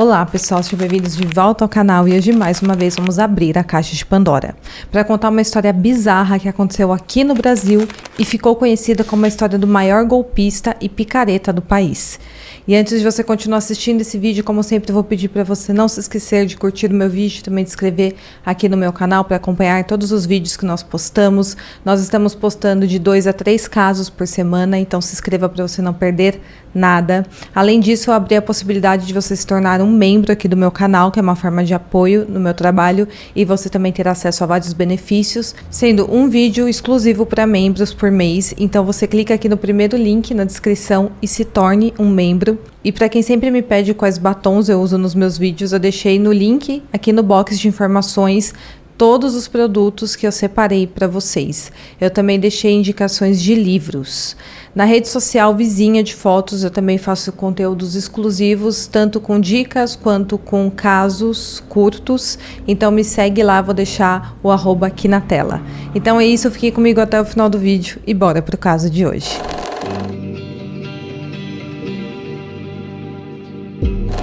Olá pessoal, sejam bem-vindos de volta ao canal e hoje mais uma vez vamos abrir a caixa de Pandora para contar uma história bizarra que aconteceu aqui no Brasil e ficou conhecida como a história do maior golpista e picareta do país. E antes de você continuar assistindo esse vídeo, como sempre, eu vou pedir para você não se esquecer de curtir o meu vídeo e também de se inscrever aqui no meu canal para acompanhar todos os vídeos que nós postamos. Nós estamos postando de 2 a 3 casos por semana, então se inscreva para você não perder nada. Além disso, eu abri a possibilidade de você se tornar um membro aqui do meu canal, que é uma forma de apoio no meu trabalho, e você também ter acesso a vários benefícios, sendo um vídeo exclusivo para membros por mês. Então você clica aqui no primeiro link na descrição e se torne um membro. E para quem sempre me pede quais batons eu uso nos meus vídeos, eu deixei no link aqui no box de informações todos os produtos que eu separei para vocês. Eu também deixei indicações de livros. Na rede social vizinha de fotos eu também faço conteúdos exclusivos, tanto com dicas quanto com casos curtos. Então me segue lá, vou deixar o @ aqui na tela. Então é isso, fique comigo até o final do vídeo e bora pro caso de hoje.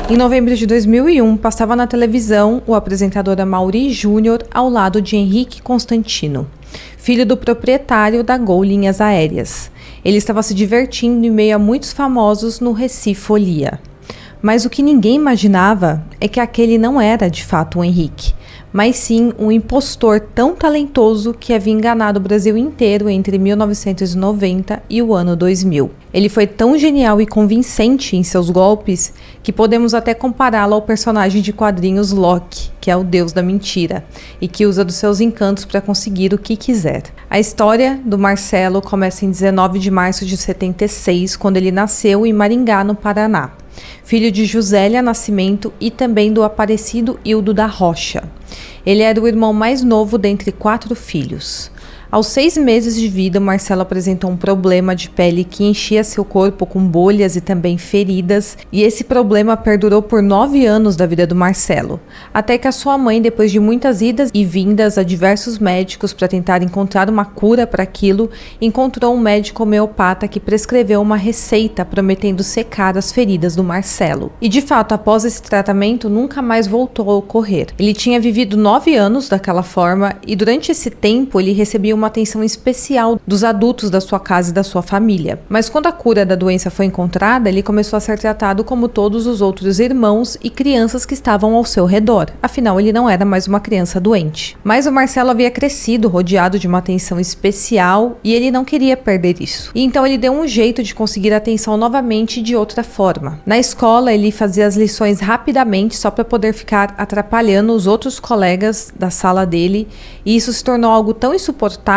Em novembro de 2001, passava na televisão o apresentador Amaury Júnior ao lado de Henrique Constantino, filho do proprietário da Gol Linhas Aéreas. Ele estava se divertindo em meio a muitos famosos no Recife Folia. Mas o que ninguém imaginava é que aquele não era de fato o Henrique, mas sim um impostor tão talentoso que havia enganado o Brasil inteiro entre 1990 e o ano 2000. Ele foi tão genial e convincente em seus golpes que podemos até compará-lo ao personagem de quadrinhos Loki, que é o deus da mentira, e que usa dos seus encantos para conseguir o que quiser. A história do Marcelo começa em 19 de março de 76, quando ele nasceu em Maringá, no Paraná. Filho de Josélia Nascimento e também do Aparecido Hildo da Rocha. Ele era o irmão mais novo dentre 4 filhos. Aos 6 meses de vida, Marcelo apresentou um problema de pele que enchia seu corpo com bolhas e também feridas, e esse problema perdurou por 9 anos da vida do Marcelo, até que a sua mãe, depois de muitas idas e vindas a diversos médicos para tentar encontrar uma cura para aquilo, encontrou um médico homeopata que prescreveu uma receita prometendo secar as feridas do Marcelo. E de fato, após esse tratamento, nunca mais voltou a ocorrer. Ele tinha vivido 9 anos daquela forma e durante esse tempo ele recebia uma atenção especial dos adultos da sua casa e da sua família. Mas quando a cura da doença foi encontrada, ele começou a ser tratado como todos os outros irmãos e crianças que estavam ao seu redor. Afinal, ele não era mais uma criança doente. Mas o Marcelo havia crescido rodeado de uma atenção especial e ele não queria perder isso. E então ele deu um jeito de conseguir atenção novamente de outra forma. Na escola, ele fazia as lições rapidamente só para poder ficar atrapalhando os outros colegas da sala dele, e isso se tornou algo tão insuportável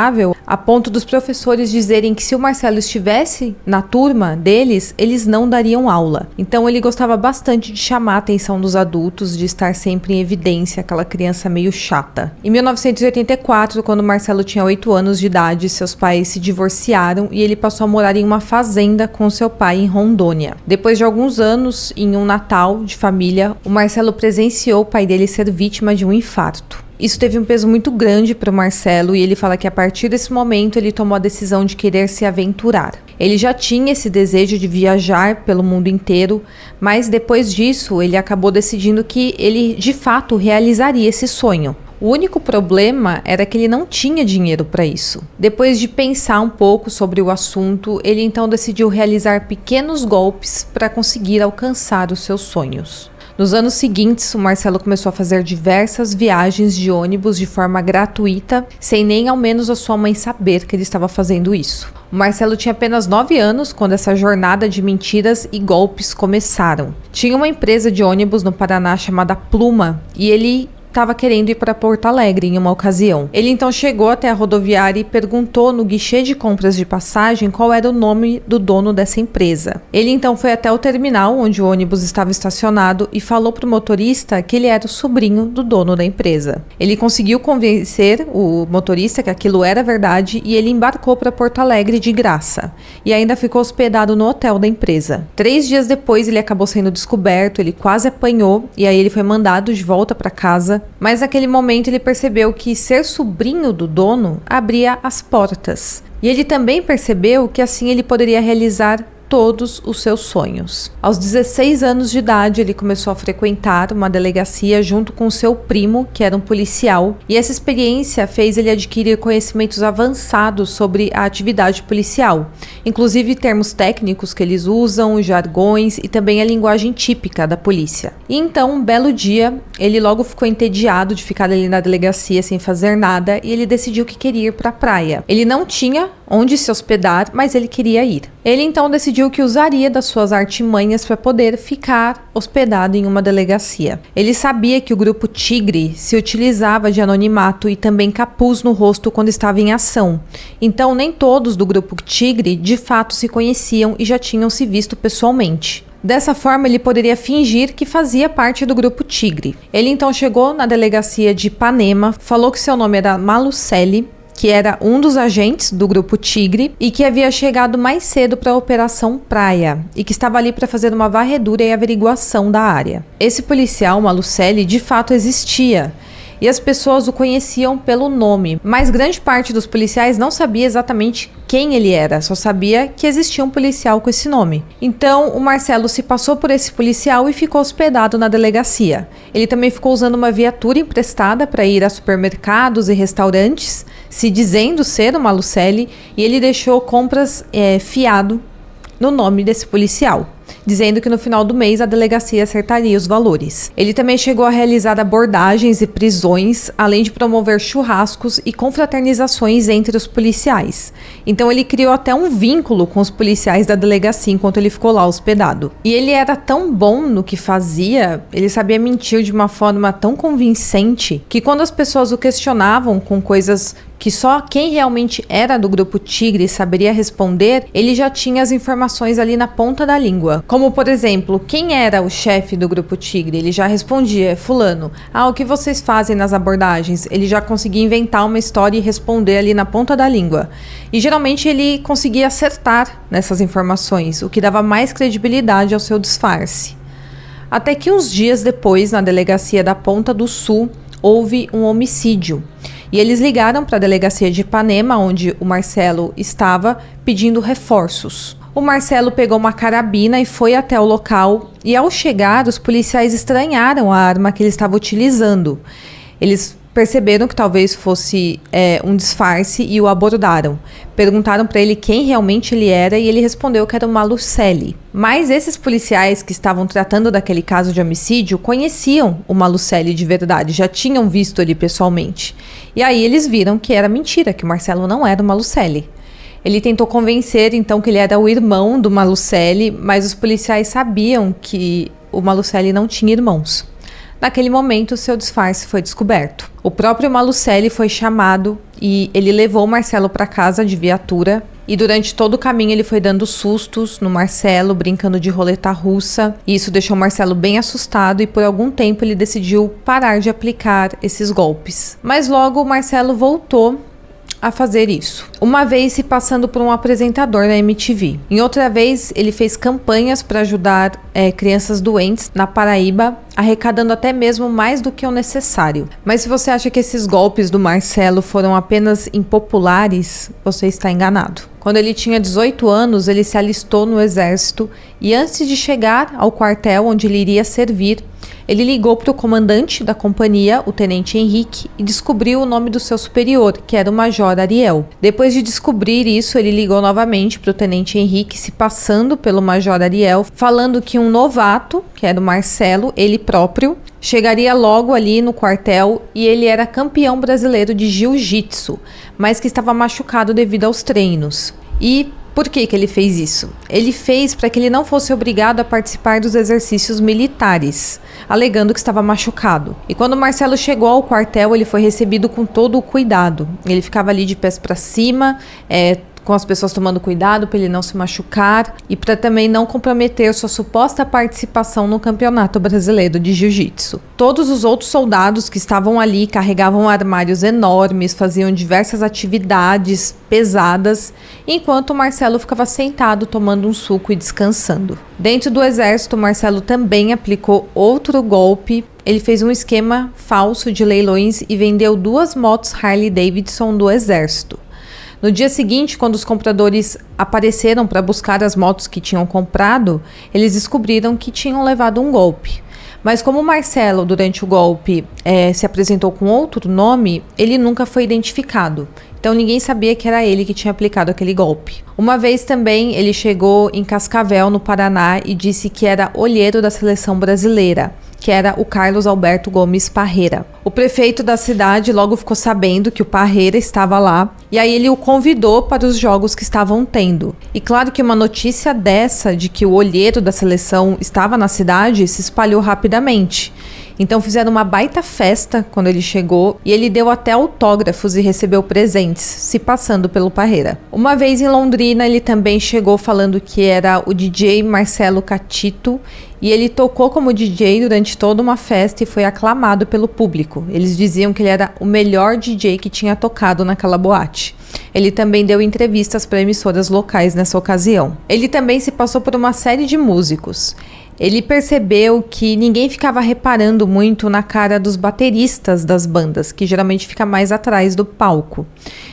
a ponto dos professores dizerem que se o Marcelo estivesse na turma deles, eles não dariam aula. Então ele gostava bastante de chamar a atenção dos adultos, de estar sempre em evidência, aquela criança meio chata. Em 1984, quando Marcelo tinha 8 anos de idade, seus pais se divorciaram e ele passou a morar em uma fazenda com seu pai em Rondônia. Depois de alguns anos, em um Natal de família, o Marcelo presenciou o pai dele ser vítima de um infarto. Isso teve um peso muito grande para o Marcelo e ele fala que a partir desse momento ele tomou a decisão de querer se aventurar. Ele já tinha esse desejo de viajar pelo mundo inteiro, mas depois disso ele acabou decidindo que ele de fato realizaria esse sonho. O único problema era que ele não tinha dinheiro para isso. Depois de pensar um pouco sobre o assunto, ele então decidiu realizar pequenos golpes para conseguir alcançar os seus sonhos. Nos anos seguintes, o Marcelo começou a fazer diversas viagens de ônibus de forma gratuita, sem nem ao menos a sua mãe saber que ele estava fazendo isso. O Marcelo tinha apenas 9 anos quando essa jornada de mentiras e golpes começaram. Tinha uma empresa de ônibus no Paraná chamada Pluma e ele estava querendo ir para Porto Alegre em uma ocasião. Ele então chegou até a rodoviária e perguntou no guichê de compras de passagem qual era o nome do dono dessa empresa. Ele então foi até o terminal onde o ônibus estava estacionado e falou para o motorista que ele era o sobrinho do dono da empresa. Ele conseguiu convencer o motorista que aquilo era verdade e ele embarcou para Porto Alegre de graça e ainda ficou hospedado no hotel da empresa. 3 dias depois ele acabou sendo descoberto, ele quase apanhou e aí ele foi mandado de volta para casa. Mas naquele momento ele percebeu que ser sobrinho do dono abria as portas. E ele também percebeu que assim ele poderia realizar todos os seus sonhos. Aos 16 anos de idade, ele começou a frequentar uma delegacia junto com seu primo, que era um policial, e essa experiência fez ele adquirir conhecimentos avançados sobre a atividade policial, inclusive termos técnicos que eles usam, jargões e também a linguagem típica da polícia. E então, um belo dia, ele logo ficou entediado de ficar ali na delegacia sem fazer nada e ele decidiu que queria ir para a praia. Ele não tinha onde se hospedar, mas ele queria ir. Ele então decidiu que usaria das suas artimanhas para poder ficar hospedado em uma delegacia. Ele sabia que o grupo Tigre se utilizava de anonimato e também capuz no rosto quando estava em ação. Então nem todos do grupo Tigre de fato se conheciam e já tinham se visto pessoalmente. Dessa forma, ele poderia fingir que fazia parte do grupo Tigre. Ele então chegou na delegacia de Ipanema, falou que seu nome era Malucelli, que era um dos agentes do grupo Tigre e que havia chegado mais cedo para a Operação Praia e que estava ali para fazer uma varredura e averiguação da área. Esse policial, Malucelli, de fato existia. E as pessoas o conheciam pelo nome, mas grande parte dos policiais não sabia exatamente quem ele era, só sabia que existia um policial com esse nome. Então, o Marcelo se passou por esse policial e ficou hospedado na delegacia. Ele também ficou usando uma viatura emprestada para ir a supermercados e restaurantes, se dizendo ser o Malucelli, e ele deixou compras fiado no nome desse policial, dizendo que no final do mês a delegacia acertaria os valores. Ele também chegou a realizar abordagens e prisões, além de promover churrascos e confraternizações entre os policiais. Então ele criou até um vínculo com os policiais da delegacia enquanto ele ficou lá hospedado. E ele era tão bom no que fazia, ele sabia mentir de uma forma tão convincente, que quando as pessoas o questionavam com coisas que só quem realmente era do grupo Tigre saberia responder, ele já tinha as informações ali na ponta da língua. Como, por exemplo, quem era o chefe do grupo Tigre? Ele já respondia, fulano. O que vocês fazem nas abordagens? Ele já conseguia inventar uma história e responder ali na ponta da língua. E geralmente ele conseguia acertar nessas informações, o que dava mais credibilidade ao seu disfarce. Até que uns dias depois, na delegacia da Ponta do Sul, houve um homicídio. E eles ligaram para a delegacia de Ipanema, onde o Marcelo estava, pedindo reforços. O Marcelo pegou uma carabina e foi até o local, e ao chegar, os policiais estranharam a arma que ele estava utilizando. Eles perceberam que talvez fosse um disfarce e o abordaram. Perguntaram para ele quem realmente ele era e ele respondeu que era o Malucelli. Mas esses policiais que estavam tratando daquele caso de homicídio conheciam o Malucelli de verdade, já tinham visto ele pessoalmente. E aí eles viram que era mentira, que o Marcelo não era o Malucelli. Ele tentou convencer então que ele era o irmão do Malucelli, mas os policiais sabiam que o Malucelli não tinha irmãos. Naquele momento, seu disfarce foi descoberto. O próprio Malucelli foi chamado e ele levou o Marcelo para casa de viatura. E durante todo o caminho ele foi dando sustos no Marcelo, brincando de roleta russa. E isso deixou o Marcelo bem assustado e por algum tempo ele decidiu parar de aplicar esses golpes. Mas logo o Marcelo voltou a fazer isso. Uma vez se passando por um apresentador na MTV. Em outra vez, ele fez campanhas para ajudar crianças doentes na Paraíba, arrecadando até mesmo mais do que o necessário. Mas se você acha que esses golpes do Marcelo foram apenas impopulares, você está enganado. Quando ele tinha 18 anos, ele se alistou no exército e antes de chegar ao quartel onde ele iria servir, ele ligou para o comandante da companhia, o tenente Henrique, e descobriu o nome do seu superior, que era o major Ariel. Depois de descobrir isso, ele ligou novamente para o tenente Henrique, se passando pelo major Ariel, falando que um novato, que era o Marcelo, ele próprio, chegaria logo ali no quartel e ele era campeão brasileiro de jiu-jitsu, mas que estava machucado devido aos treinos. E por que ele fez isso? Ele fez para que ele não fosse obrigado a participar dos exercícios militares, alegando que estava machucado. E quando Marcelo chegou ao quartel, ele foi recebido com todo o cuidado. Ele ficava ali de pés para cima, com as pessoas tomando cuidado para ele não se machucar e para também não comprometer sua suposta participação no Campeonato Brasileiro de Jiu-Jitsu. Todos os outros soldados que estavam ali carregavam armários enormes, faziam diversas atividades pesadas, enquanto Marcelo ficava sentado tomando um suco e descansando. Dentro do exército, Marcelo também aplicou outro golpe. Ele fez um esquema falso de leilões e vendeu 2 motos Harley Davidson do exército. No dia seguinte, quando os compradores apareceram para buscar as motos que tinham comprado, eles descobriram que tinham levado um golpe. Mas como o Marcelo, durante o golpe, se apresentou com outro nome, ele nunca foi identificado. Então ninguém sabia que era ele que tinha aplicado aquele golpe. Uma vez também ele chegou em Cascavel, no Paraná, e disse que era olheiro da seleção brasileira, que era o Carlos Alberto Gomes Parreira. O prefeito da cidade logo ficou sabendo que o Parreira estava lá, e aí ele o convidou para os jogos que estavam tendo. E claro que uma notícia dessa, de que o olheiro da seleção estava na cidade, se espalhou rapidamente. Então fizeram uma baita festa quando ele chegou e ele deu até autógrafos e recebeu presentes, se passando pelo Parreira. Uma vez em Londrina, ele também chegou falando que era o DJ Marcelo Catito e ele tocou como DJ durante toda uma festa e foi aclamado pelo público. Eles diziam que ele era o melhor DJ que tinha tocado naquela boate. Ele também deu entrevistas para emissoras locais nessa ocasião. Ele também se passou por uma série de músicos. Ele percebeu que ninguém ficava reparando muito na cara dos bateristas das bandas, que geralmente fica mais atrás do palco.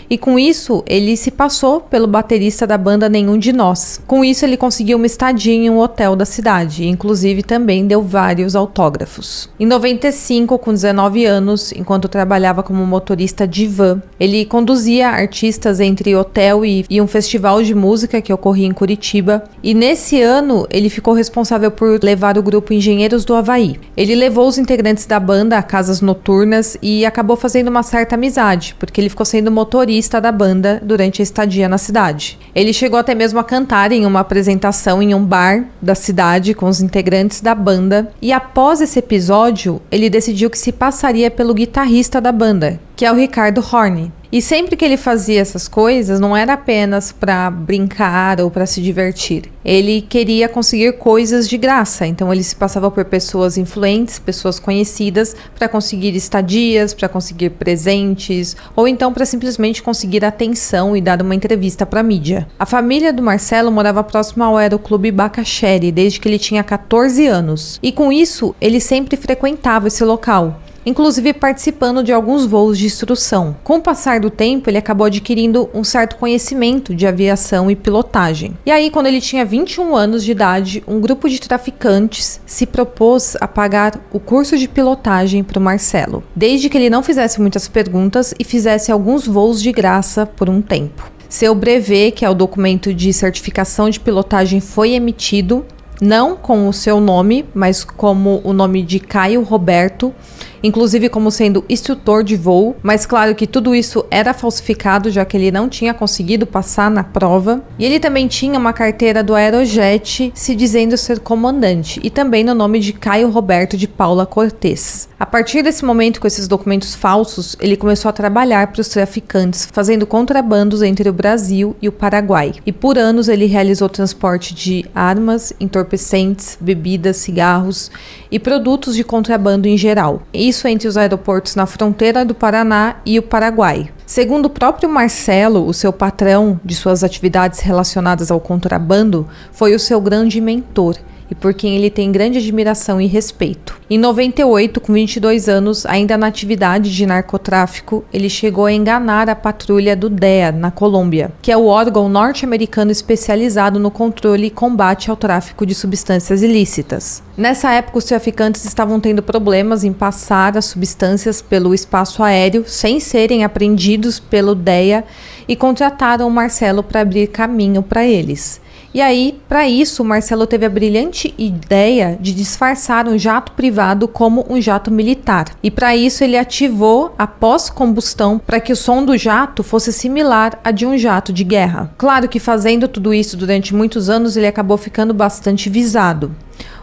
E com isso, ele se passou pelo baterista da banda Nenhum de Nós. Com isso, ele conseguiu uma estadia em um hotel da cidade, e inclusive também deu vários autógrafos. Em 95, com 19 anos, enquanto trabalhava como motorista de van, ele conduzia artistas entre hotel e um festival de música que ocorria em Curitiba. E nesse ano, ele ficou responsável por levar o grupo Engenheiros do Havaí. Ele levou os integrantes da banda a casas noturnas e acabou fazendo uma certa amizade, porque ele ficou sendo motorista da banda durante a estadia na cidade. Ele chegou até mesmo a cantar em uma apresentação em um bar da cidade com os integrantes da banda, e após esse episódio, ele decidiu que se passaria pelo guitarrista da banda, que é o Ricardo Horn. E sempre que ele fazia essas coisas, não era apenas para brincar ou para se divertir. Ele queria conseguir coisas de graça, então ele se passava por pessoas influentes, pessoas conhecidas, para conseguir estadias, para conseguir presentes, ou então para simplesmente conseguir atenção e dar uma entrevista para a mídia. A família do Marcelo morava próximo ao Aeroclube Bacaxeri desde que ele tinha 14 anos. E com isso, ele sempre frequentava esse local, inclusive participando de alguns voos de instrução. Com o passar do tempo, ele acabou adquirindo um certo conhecimento de aviação e pilotagem. E aí, quando ele tinha 21 anos de idade, um grupo de traficantes se propôs a pagar o curso de pilotagem para o Marcelo, desde que ele não fizesse muitas perguntas e fizesse alguns voos de graça por um tempo. Seu brevet, que é o documento de certificação de pilotagem, foi emitido, não com o seu nome, mas como o nome de Caio Roberto, inclusive como sendo instrutor de voo, mas claro que tudo isso era falsificado, já que ele não tinha conseguido passar na prova. E ele também tinha uma carteira do Aerojet se dizendo ser comandante, e também no nome de Caio Roberto de Paula Cortez. A partir desse momento, com esses documentos falsos, ele começou a trabalhar para os traficantes, fazendo contrabandos entre o Brasil e o Paraguai. E por anos ele realizou transporte de armas, entorpecentes, bebidas, cigarros e produtos de contrabando em geral. Isso entre os aeroportos na fronteira do Paraná e o Paraguai. Segundo o próprio Marcelo, o seu patrão de suas atividades relacionadas ao contrabando foi o seu grande mentor e por quem ele tem grande admiração e respeito. Em 98, com 22 anos, ainda na atividade de narcotráfico, ele chegou a enganar a patrulha do DEA, na Colômbia, que é o órgão norte-americano especializado no controle e combate ao tráfico de substâncias ilícitas. Nessa época, os traficantes estavam tendo problemas em passar as substâncias pelo espaço aéreo sem serem apreendidos pelo DEA e contrataram o Marcelo para abrir caminho para eles. E aí, para isso, o Marcelo teve a brilhante ideia de disfarçar um jato privado como um jato militar. E para isso ele ativou a pós-combustão para que o som do jato fosse similar a de um jato de guerra. Claro que fazendo tudo isso durante muitos anos, ele acabou ficando bastante visado.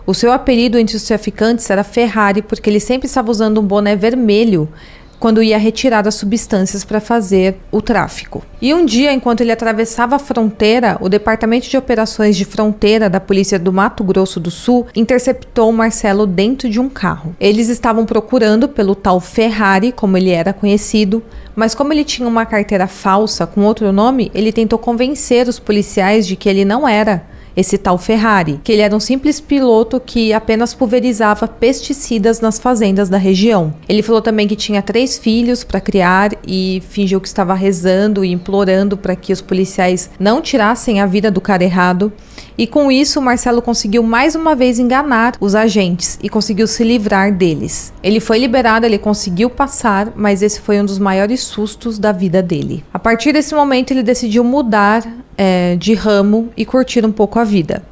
O seu apelido entre os traficantes era Ferrari, porque ele sempre estava usando um boné vermelho quando ia retirar as substâncias para fazer o tráfico. E um dia, enquanto ele atravessava a fronteira, o Departamento de Operações de Fronteira da Polícia do Mato Grosso do Sul interceptou o Marcelo dentro de um carro. Eles estavam procurando pelo tal Ferrari, como ele era conhecido, mas como ele tinha uma carteira falsa com outro nome, ele tentou convencer os policiais de que ele não era esse tal Ferrari, que ele era um simples piloto que apenas pulverizava pesticidas nas fazendas da região. Ele falou também que tinha 3 filhos para criar e fingiu que estava rezando e implorando para que os policiais não tirassem a vida do cara errado. E com isso, Marcelo conseguiu mais uma vez enganar os agentes e conseguiu se livrar deles. Ele foi liberado, ele conseguiu passar, mas esse foi um dos maiores sustos da vida dele. A partir desse momento, ele decidiu mudar de ramo e curtir um pouco a vida.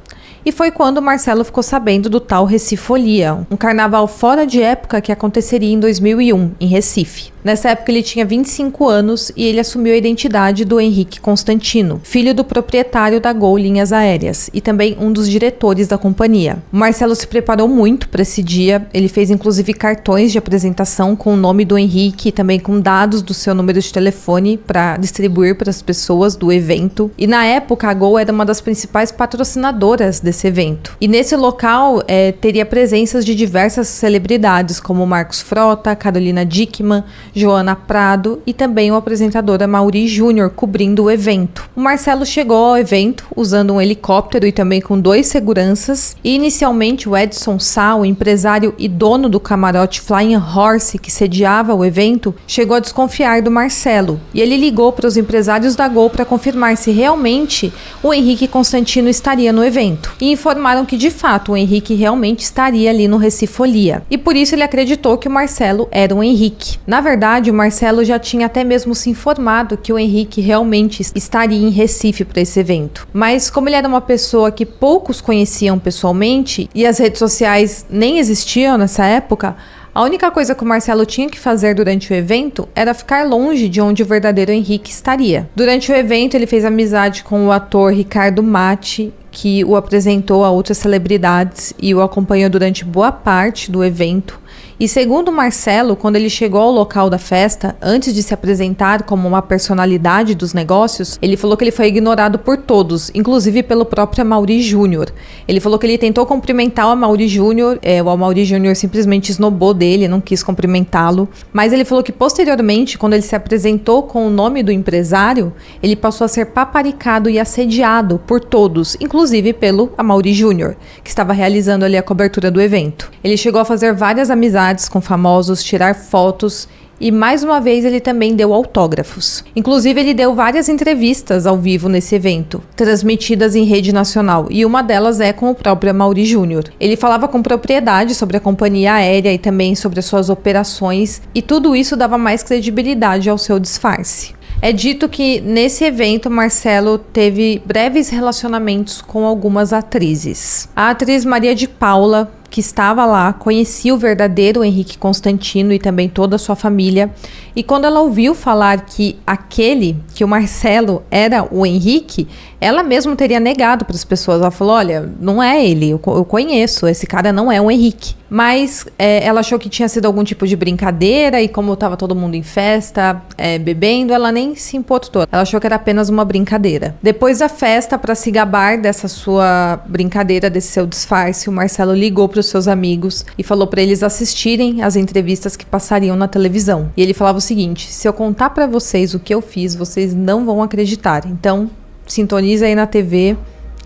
E foi quando Marcelo ficou sabendo do tal Recifolia, um carnaval fora de época que aconteceria em 2001, em Recife. Nessa época ele tinha 25 anos e ele assumiu a identidade do Henrique Constantino, filho do proprietário da Gol Linhas Aéreas e também um dos diretores da companhia. O Marcelo se preparou muito para esse dia, ele fez inclusive cartões de apresentação com o nome do Henrique e também com dados do seu número de telefone para distribuir para as pessoas do evento. E na época a Gol era uma das principais patrocinadoras desse evento. E nesse local teria presenças de diversas celebridades como Marcos Frota, Carolina Dickmann, Joana Prado e também o apresentador Amaury Júnior cobrindo o evento. O Marcelo chegou ao evento usando um helicóptero e também com 2 seguranças e inicialmente o Edson Sá, o empresário e dono do camarote Flying Horse que sediava o evento, chegou a desconfiar do Marcelo e ele ligou para os empresários da Gol para confirmar se realmente o Henrique Constantino estaria no evento e informaram que de fato o Henrique realmente estaria ali no Recifolia e por isso ele acreditou que o Marcelo era o Henrique. Na verdade, o Marcelo já tinha até mesmo se informado que o Henrique realmente estaria em Recife para esse evento. Mas como ele era uma pessoa que poucos conheciam pessoalmente e as redes sociais nem existiam nessa época, a única coisa que o Marcelo tinha que fazer durante o evento era ficar longe de onde o verdadeiro Henrique estaria. Durante o evento, ele fez amizade com o ator Ricardo Matti, que o apresentou a outras celebridades e o acompanhou durante boa parte do evento. E segundo Marcelo, quando ele chegou ao local da festa, antes de se apresentar como uma personalidade dos negócios, ele falou que ele foi ignorado por todos, inclusive pelo próprio Amaury Júnior. Ele falou que ele tentou cumprimentar o Amaury Júnior, o Amaury Júnior simplesmente esnobou dele, não quis cumprimentá-lo, mas ele falou que posteriormente, quando ele se apresentou com o nome do empresário, ele passou a ser paparicado e assediado por todos, inclusive pelo Amaury Júnior, que estava realizando ali a cobertura do evento. Ele chegou a fazer várias amizades com famosos, tirar fotos e mais uma vez ele também deu autógrafos. Inclusive ele deu várias entrevistas ao vivo nesse evento, transmitidas em rede nacional, e uma delas é com o próprio Amaury Júnior. Ele falava com propriedade sobre a companhia aérea e também sobre as suas operações, e tudo isso dava mais credibilidade ao seu disfarce. É dito que nesse evento Marcelo teve breves relacionamentos com algumas atrizes. A atriz Maria de Paula, que estava lá, conhecia o verdadeiro Henrique Constantino e também toda a sua família, e quando ela ouviu falar que o Marcelo era o Henrique, ela mesma teria negado para as pessoas. Ela falou, olha, não é ele, eu conheço, esse cara não é o Henrique. Mas ela achou que tinha sido algum tipo de brincadeira e como estava todo mundo em festa, bebendo, ela nem se importou. Ela achou que era apenas uma brincadeira. Depois da festa, para se gabar dessa sua brincadeira, desse seu disfarce, o Marcelo ligou para os seus amigos e falou para eles assistirem as entrevistas que passariam na televisão. E ele falava o seguinte, se eu contar para vocês o que eu fiz, vocês não vão acreditar. Então, sintoniza aí na TV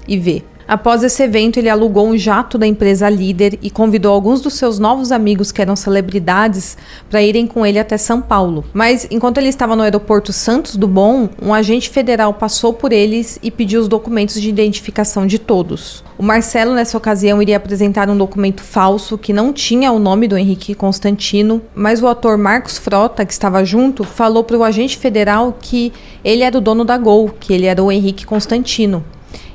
e vê. Após esse evento, ele alugou um jato da empresa líder e convidou alguns dos seus novos amigos que eram celebridades para irem com ele até São Paulo. Mas, enquanto ele estava no aeroporto Santos Dumont, um agente federal passou por eles e pediu os documentos de identificação de todos. O Marcelo, nessa ocasião, iria apresentar um documento falso que não tinha o nome do Henrique Constantino, mas o ator Marcos Frota, que estava junto, falou para o agente federal que ele era o dono da Gol, que ele era o Henrique Constantino.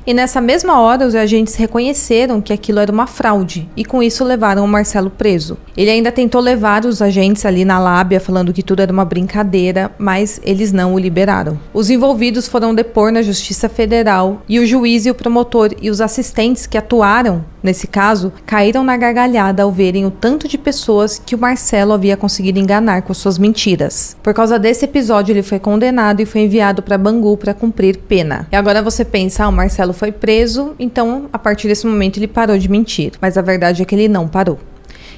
E nessa mesma hora, os agentes reconheceram que aquilo era uma fraude e com isso levaram o Marcelo preso. Ele ainda tentou levar os agentes ali na lábia, falando que tudo era uma brincadeira, mas eles não o liberaram. Os envolvidos foram depor na Justiça Federal e o juiz e o promotor e os assistentes que atuaram nesse caso caíram na gargalhada ao verem o tanto de pessoas que o Marcelo havia conseguido enganar com suas mentiras. Por causa desse episódio, ele foi condenado e foi enviado para Bangu para cumprir pena. E agora você pensa, o Marcelo foi preso, então a partir desse momento ele parou de mentir. Mas a verdade é que ele não parou.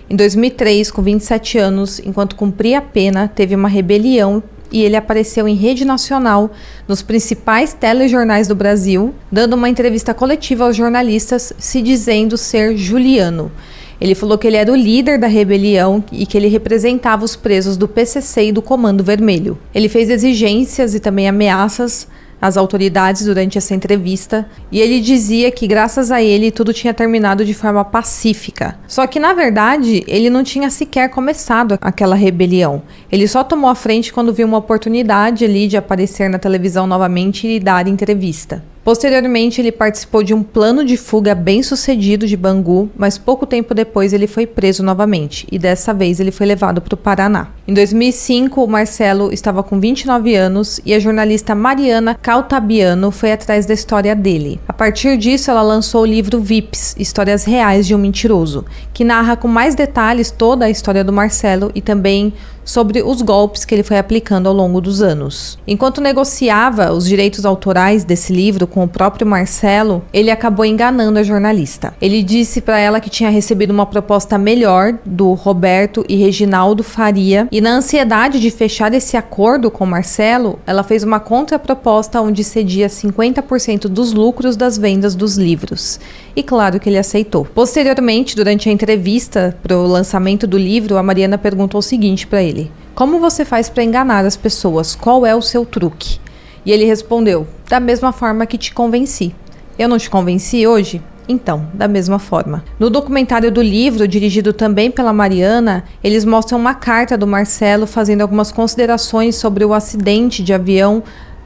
Em 2003, com 27 anos, enquanto cumpria a pena, teve uma rebelião e ele apareceu em rede nacional, nos principais telejornais do Brasil, dando uma entrevista coletiva aos jornalistas, se dizendo ser Juliano. Ele falou que ele era o líder da rebelião e que ele representava os presos do PCC e do Comando Vermelho. Ele fez exigências e também ameaças às autoridades durante essa entrevista, e ele dizia que graças a ele tudo tinha terminado de forma pacífica. Só que na verdade ele não tinha sequer começado aquela rebelião. Ele só tomou a frente quando viu uma oportunidade ali de aparecer na televisão novamente e dar entrevista. Posteriormente, ele participou de um plano de fuga bem sucedido de Bangu, mas pouco tempo depois ele foi preso novamente, e dessa vez ele foi levado para o Paraná. Em 2005, o Marcelo estava com 29 anos e a jornalista Mariana Caltabiano foi atrás da história dele. A partir disso, ela lançou o livro VIPs, Histórias Reais de um Mentiroso, que narra com mais detalhes toda a história do Marcelo e também sobre os golpes que ele foi aplicando ao longo dos anos. Enquanto negociava os direitos autorais desse livro com o próprio Marcelo, ele acabou enganando a jornalista. Ele disse para ela que tinha recebido uma proposta melhor do Roberto e Reginaldo Faria, e na ansiedade de fechar esse acordo com Marcelo, ela fez uma contraproposta onde cedia 50% dos lucros das vendas dos livros. E claro que ele aceitou. Posteriormente, durante a entrevista para o lançamento do livro, a Mariana perguntou o seguinte para ele: como você faz para enganar as pessoas? Qual é o seu truque? E ele respondeu: da mesma forma que te convenci. Eu não te convenci hoje? Então, da mesma forma. No documentário do livro, dirigido também pela Mariana, eles mostram uma carta do Marcelo fazendo algumas considerações sobre o acidente de avião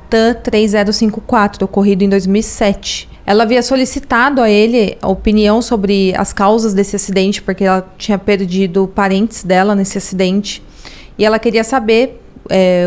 TAM 3054, ocorrido em 2007. Ela havia solicitado a ele a opinião sobre as causas desse acidente, porque ela tinha perdido parentes dela nesse acidente. E ela queria saber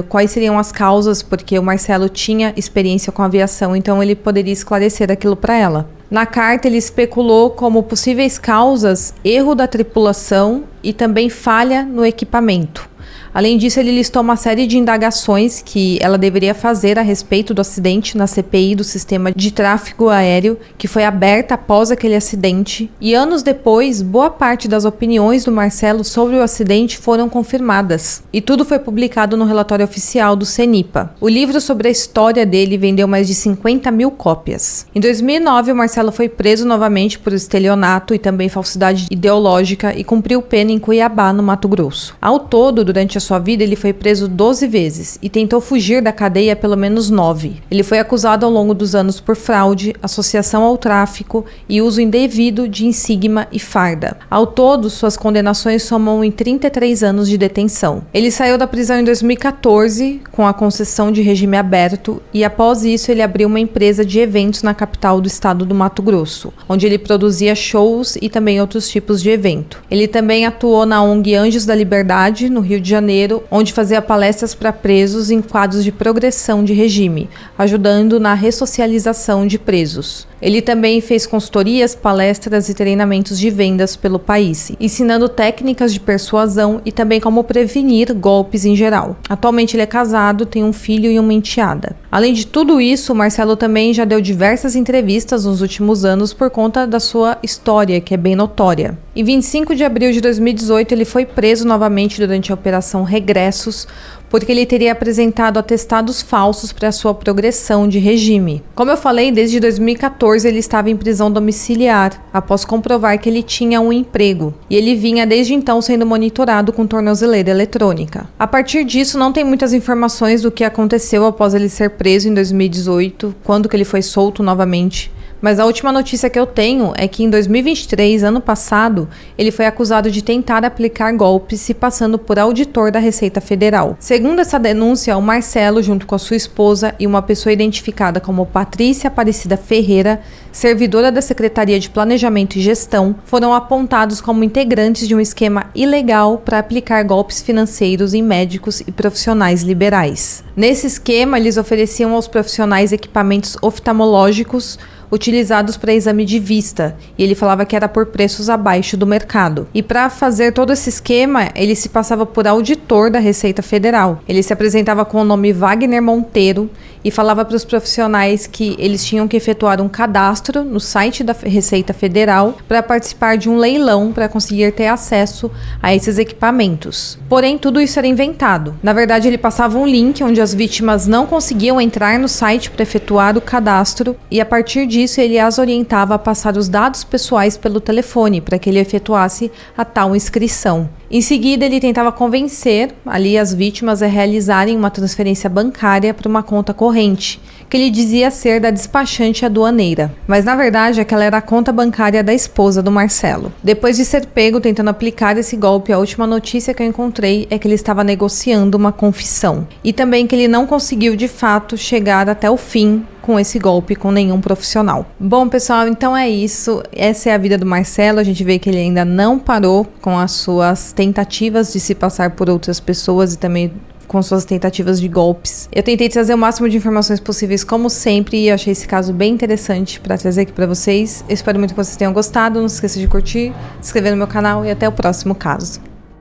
quais seriam as causas, porque o Marcelo tinha experiência com aviação, então ele poderia esclarecer aquilo para ela. Na carta, ele especulou como possíveis causas erro da tripulação e também falha no equipamento. Além disso, ele listou uma série de indagações que ela deveria fazer a respeito do acidente na CPI do Sistema de Tráfego Aéreo, que foi aberta após aquele acidente. E anos depois, boa parte das opiniões do Marcelo sobre o acidente foram confirmadas. E tudo foi publicado no relatório oficial do CENIPA. O livro sobre a história dele vendeu mais de 50 mil cópias. Em 2009, o Marcelo foi preso novamente por estelionato e também falsidade ideológica e cumpriu pena em Cuiabá, no Mato Grosso. Ao todo, durante a sua vida, ele foi preso 12 vezes e tentou fugir da cadeia pelo menos 9. Ele foi acusado ao longo dos anos por fraude, associação ao tráfico e uso indevido de insígnia e farda. Ao todo, suas condenações somam em 33 anos de detenção. Ele saiu da prisão em 2014 com a concessão de regime aberto e após isso ele abriu uma empresa de eventos na capital do estado do Mato Grosso, onde ele produzia shows e também outros tipos de evento. Ele também atuou na ONG Anjos da Liberdade, no Rio de Janeiro, onde fazia palestras para presos em quadros de progressão de regime, ajudando na ressocialização de presos. Ele também fez consultorias, palestras e treinamentos de vendas pelo país, ensinando técnicas de persuasão e também como prevenir golpes em geral. Atualmente ele é casado, tem um filho e uma enteada. Além de tudo isso, o Marcelo também já deu diversas entrevistas nos últimos anos por conta da sua história, que é bem notória. Em 25 de abril de 2018, ele foi preso novamente durante a Operação Regressos, porque ele teria apresentado atestados falsos para sua progressão de regime. Como eu falei, desde 2014 ele estava em prisão domiciliar, após comprovar que ele tinha um emprego, e ele vinha desde então sendo monitorado com tornozeleira eletrônica. A partir disso, não tem muitas informações do que aconteceu após ele ser preso em 2018, quando que ele foi solto novamente. Mas a última notícia que eu tenho é que em 2023, ano passado, ele foi acusado de tentar aplicar golpes se passando por auditor da Receita Federal. Segundo essa denúncia, o Marcelo, junto com a sua esposa e uma pessoa identificada como Patrícia Aparecida Ferreira, servidora da Secretaria de Planejamento e Gestão, foram apontados como integrantes de um esquema ilegal para aplicar golpes financeiros em médicos e profissionais liberais. Nesse esquema, eles ofereciam aos profissionais equipamentos oftalmológicos, utilizados para exame de vista, e ele falava que era por preços abaixo do mercado. E para fazer todo esse esquema, ele se passava por auditor da Receita Federal. Ele se apresentava com o nome Wagner Monteiro e falava para os profissionais que eles tinham que efetuar um cadastro no site da Receita Federal para participar de um leilão para conseguir ter acesso a esses equipamentos. Porém, tudo isso era inventado. Na verdade, ele passava um link onde as vítimas não conseguiam entrar no site para efetuar o cadastro e a partir disso ele as orientava a passar os dados pessoais pelo telefone para que ele efetuasse a tal inscrição. Em seguida, ele tentava convencer ali as vítimas a realizarem uma transferência bancária para uma conta corrente, que ele dizia ser da despachante aduaneira. Mas na verdade, aquela era a conta bancária da esposa do Marcelo. Depois de ser pego tentando aplicar esse golpe, a última notícia que eu encontrei é que ele estava negociando uma confissão. E também que ele não conseguiu de fato chegar até o fim com esse golpe com nenhum profissional. Bom, pessoal, então é isso. Essa é a vida do Marcelo. A gente vê que ele ainda não parou com as suas tentativas de se passar por outras pessoas e também com suas tentativas de golpes. Eu tentei trazer o máximo de informações possíveis, como sempre, e eu achei esse caso bem interessante para trazer aqui para vocês. Eu espero muito que vocês tenham gostado. Não se esqueça de curtir, se inscrever no meu canal e até o próximo caso.